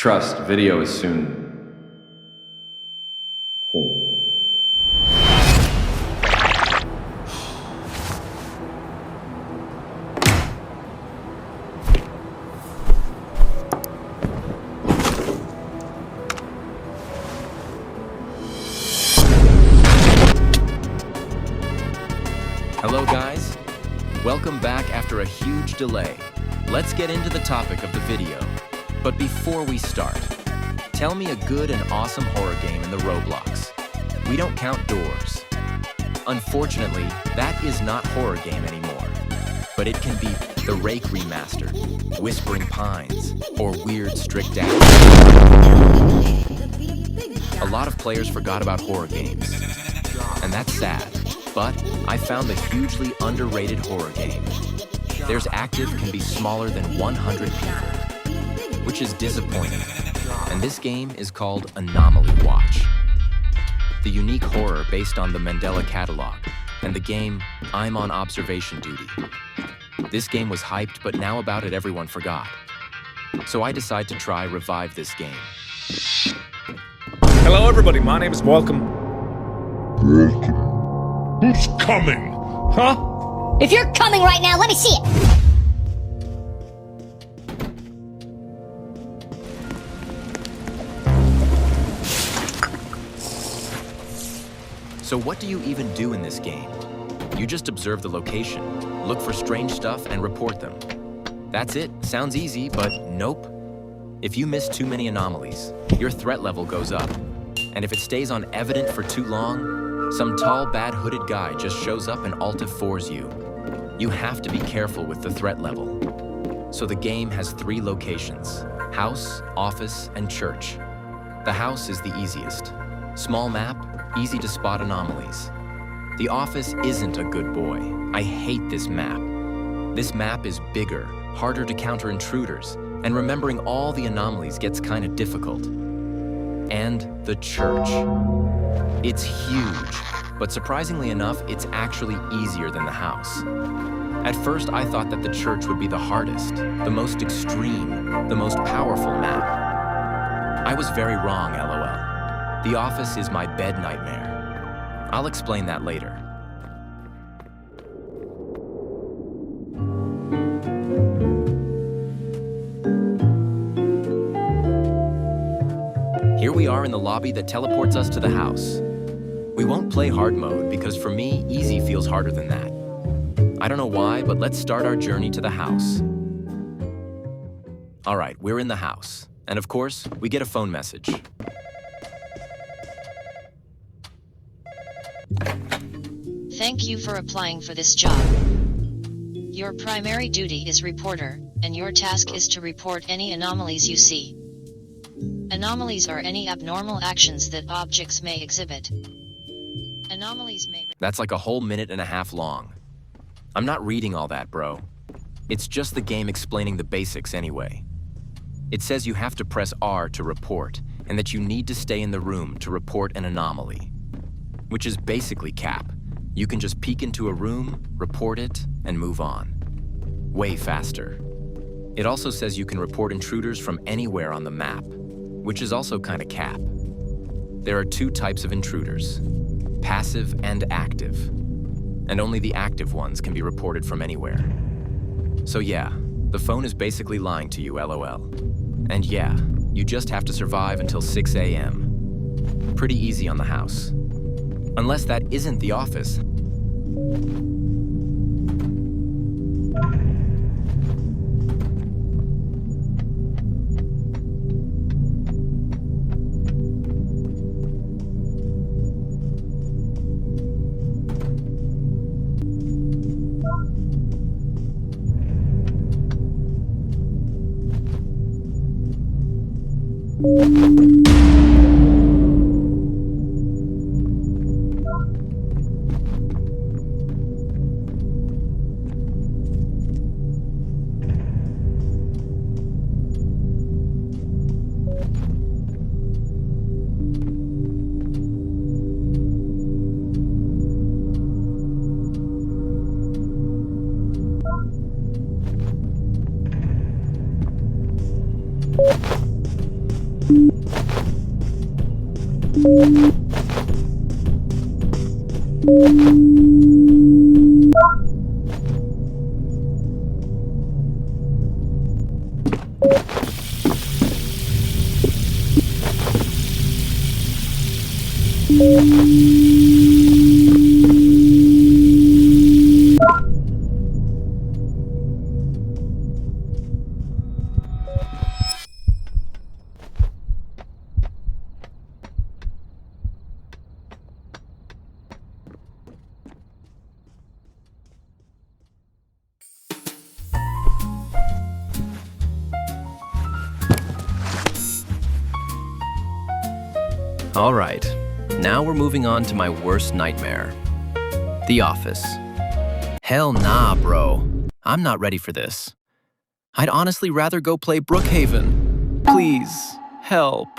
Trust, video is soon. Hello guys, welcome back after a huge delay. Let's get into the topic of the video. But before we start, tell me a good and awesome horror game in the Roblox. We don't count doors. Unfortunately, that is not horror game anymore. But it can be The Rake Remastered, Whispering Pines, or Weird Strict Down. A lot of players forgot about horror games, and that's sad. But I found a hugely underrated horror game. Theirs active can be smaller than 100 people, which is disappointing. And this game is called Anomaly Watch. The unique horror based on the Mandela catalog, and the game I'm on observation duty. This game was hyped, but now about it everyone forgot. So I decide to try revive this game. Hello everybody, my name is Welcome. Who's coming? Huh? If you're coming right now, let me see it! So what do you even do in this game? You just observe the location, look for strange stuff, and report them. That's it. Sounds easy, but nope. If you miss too many anomalies, your threat level goes up. And if it stays on evident for too long, some tall, bad hooded guy just shows up and Alt F4s you. You have to be careful with the threat level. So the game has 3 locations: house, office, and church. The house is the easiest. Small map, easy to spot anomalies. The office isn't a good boy. I hate this map. This map is bigger, harder to counter intruders, and remembering all the anomalies gets kind of difficult. And the church. It's huge, but surprisingly enough, it's actually easier than the house. At first, I thought that the church would be the hardest, the most extreme, the most powerful map. I was very wrong, LOL. The office is my bed nightmare. I'll explain that later. Here we are in the lobby that teleports us to the house. We won't play hard mode because for me, easy feels harder than that. I don't know why, but let's start our journey to the house. All right, we're in the house. And of course, we get a phone message. Thank you for applying for this job. Your primary duty is reporter, and your task is to report any anomalies you see. Anomalies are any abnormal actions that objects may exhibit. Anomalies may... That's like a whole minute and a half long. I'm not reading all that, bro. It's just the game explaining the basics anyway. It says you have to press R to report, and that you need to stay in the room to report an anomaly. Which is basically cap. You can just peek into a room, report it, and move on. Way faster. It also says you can report intruders from anywhere on the map, which is also kinda cap. There are 2 types of intruders, passive and active. And only the active ones can be reported from anywhere. So yeah, the phone is basically lying to you, LOL. And yeah, you just have to survive until 6 a.m. Pretty easy on the house. Unless that isn't the office. All right, now we're moving on to my worst nightmare. The office. Hell nah, bro. I'm not ready for this. I'd honestly rather go play Brookhaven. Please, help.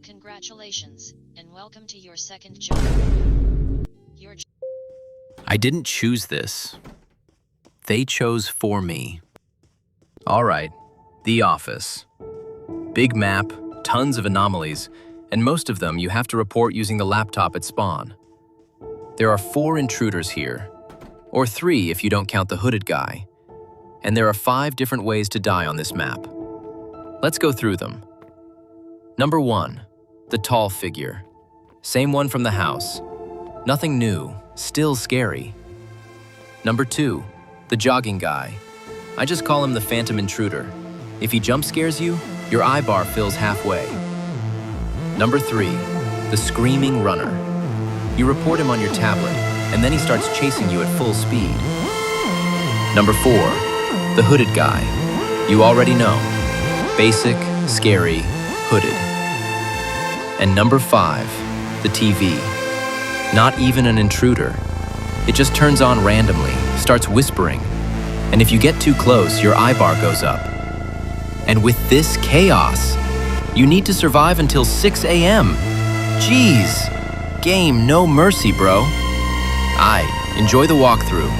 Congratulations, and welcome to your second job. I didn't choose this. They chose for me. All right, the office. Big map, tons of anomalies, and most of them you have to report using the laptop at spawn. There are 4 intruders here, or 3 if you don't count the hooded guy. And there are 5 different ways to die on this map. Let's go through them. Number 1, the tall figure. Same one from the house. Nothing new, still scary. Number 2, the jogging guy. I just call him the phantom intruder. If he jump scares you, your eye bar fills halfway. Number 3, the screaming runner. You report him on your tablet, and then he starts chasing you at full speed. Number 4, the hooded guy. You already know. Basic, scary, hooded. And number 5, the TV. Not even an intruder. It just turns on randomly, starts whispering, and if you get too close, your eye bar goes up. And with this chaos, you need to survive until 6 a.m. Jeez, game no mercy, bro. Aight, enjoy the walkthrough.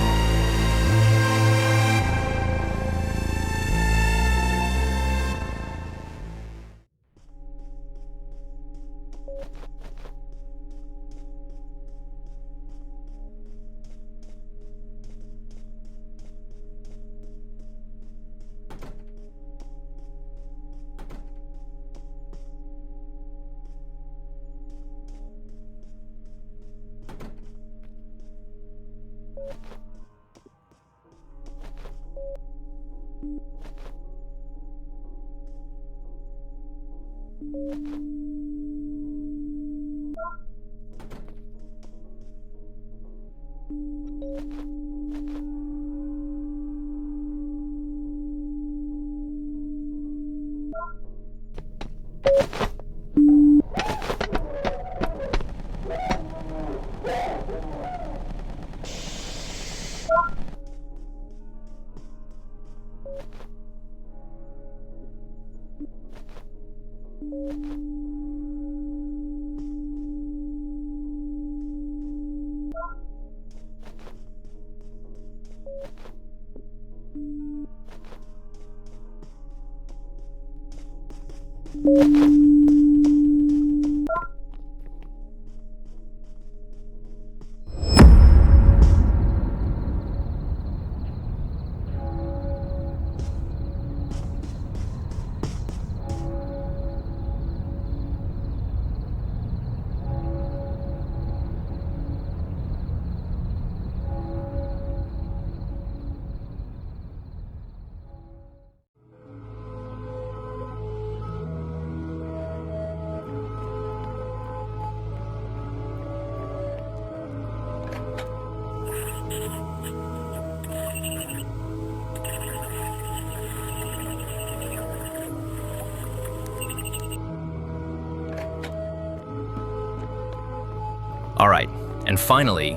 All right, and finally,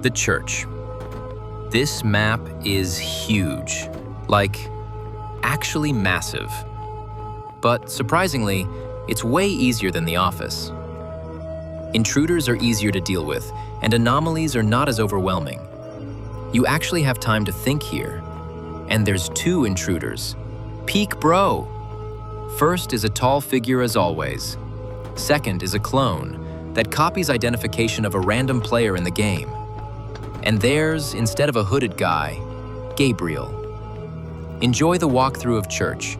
the church. This map is huge, like actually massive. But surprisingly, it's way easier than the office. Intruders are easier to deal with, and anomalies are not as overwhelming. You actually have time to think here. And there's 2 intruders. Peak bro! First is a tall figure as always. Second is a clone that copies identification of a random player in the game. And there's, instead of a hooded guy, Gabriel. Enjoy the walkthrough of church.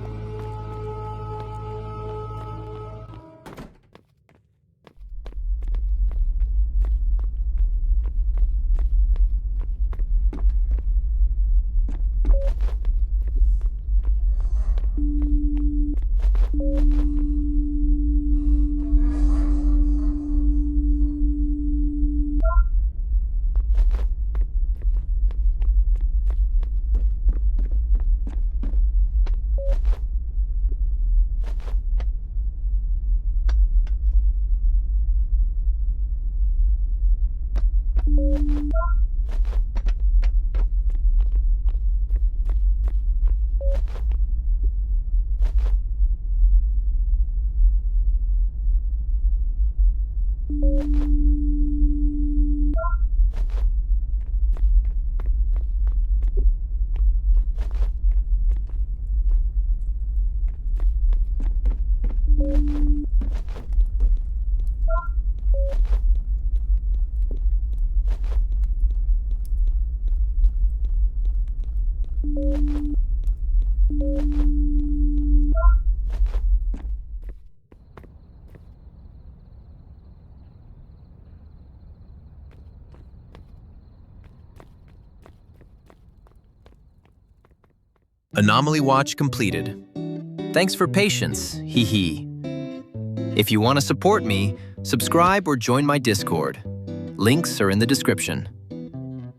Anomaly Watch completed. Thanks for patience, hee hee. If you want to support me, subscribe or join my Discord. Links are in the description.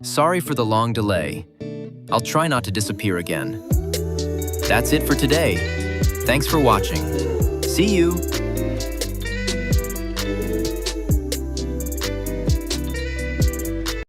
Sorry for the long delay. I'll try not to disappear again. That's it for today. Thanks for watching. See you!